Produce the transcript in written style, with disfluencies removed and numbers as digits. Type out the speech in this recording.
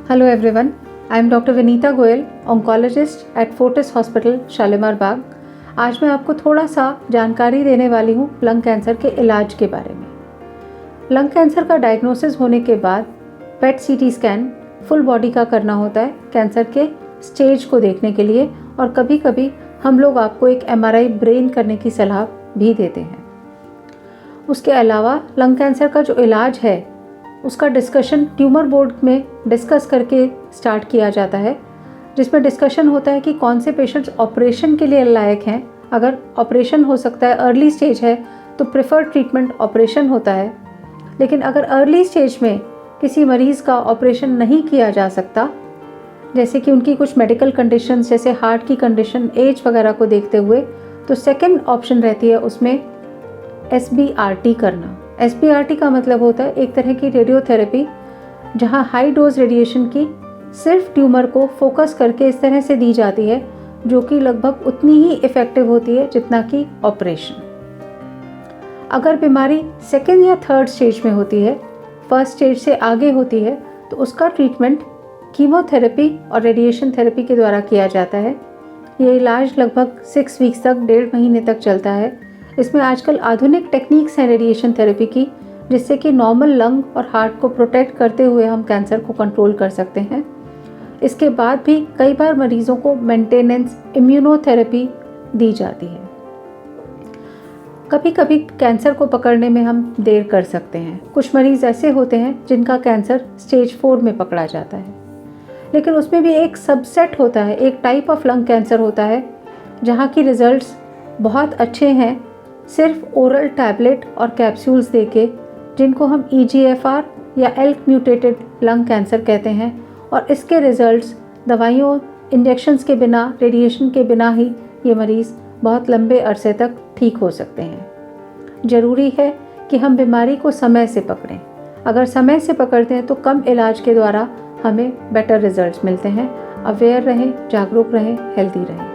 Hello everyone, I am Dr. Vinita Goyal, oncologist at Fortis Hospital, Shalimar बाग। आज मैं आपको थोड़ा सा जानकारी देने वाली हूँ लंग कैंसर के इलाज के बारे में। लंग कैंसर का डायग्नोसिस होने के बाद पेट सीटी स्कैन फुल बॉडी का करना होता है कैंसर के स्टेज को देखने के लिए, और कभी कभी हम लोग आपको एक MRI ब्रेन करने की सलाह भी देते हैं। उसके अलावा लंग कैंसर का जो इलाज है उसका डिस्कशन ट्यूमर बोर्ड में डिस्कस करके स्टार्ट किया जाता है, जिसमें डिस्कशन होता है कि कौन से पेशेंट्स ऑपरेशन के लिए लायक हैं। अगर ऑपरेशन हो सकता है, अर्ली स्टेज है तो प्रेफर्ड ट्रीटमेंट ऑपरेशन होता है। लेकिन अगर अर्ली स्टेज में किसी मरीज़ का ऑपरेशन नहीं किया जा सकता, जैसे कि उनकी कुछ मेडिकल कंडीशंस जैसे हार्ट की कंडीशन, एज वगैरह को देखते हुए, तो सेकेंड ऑप्शन रहती है उसमें SBRT करना। SBRT का मतलब होता है एक तरह की रेडियोथेरेपी, जहां हाई डोज रेडिएशन की सिर्फ ट्यूमर को फोकस करके इस तरह से दी जाती है जो कि लगभग उतनी ही इफ़ेक्टिव होती है जितना कि ऑपरेशन। अगर बीमारी सेकेंड या थर्ड स्टेज में होती है, फर्स्ट स्टेज से आगे होती है, तो उसका ट्रीटमेंट कीमोथेरेपी और रेडिएशन थेरेपी के द्वारा किया जाता है। ये इलाज लगभग 6 वीक्स तक, 1.5 महीने तक चलता है। इसमें आजकल आधुनिक टेक्निक्स हैं रेडिएशन थेरेपी की, जिससे कि नॉर्मल लंग और हार्ट को प्रोटेक्ट करते हुए हम कैंसर को कंट्रोल कर सकते हैं। इसके बाद भी कई बार मरीजों को मेंटेनेंस इम्यूनोथेरेपी दी जाती है। कभी कभी कैंसर को पकड़ने में हम देर कर सकते हैं। कुछ मरीज़ ऐसे होते हैं जिनका कैंसर स्टेज 4 में पकड़ा जाता है, लेकिन उसमें भी एक सबसेट होता है, एक टाइप ऑफ लंग कैंसर होता है जहाँ की रिजल्ट्स बहुत अच्छे हैं सिर्फ ओरल टैबलेट और कैप्सूल्स देके, जिनको हम EGFR या ELK म्यूटेटेड लंग कैंसर कहते हैं। और इसके रिजल्ट्स दवाइयों, इंजेक्शन्स के बिना, रेडिएशन के बिना ही ये मरीज़ बहुत लंबे अरसे तक ठीक हो सकते हैं। ज़रूरी है कि हम बीमारी को समय से पकड़ें। अगर समय से पकड़ते हैं तो कम इलाज के द्वारा हमें बेटर रिजल्ट्स मिलते हैं। अवेयर रहें, जागरूक रहें, हेल्दी रहें।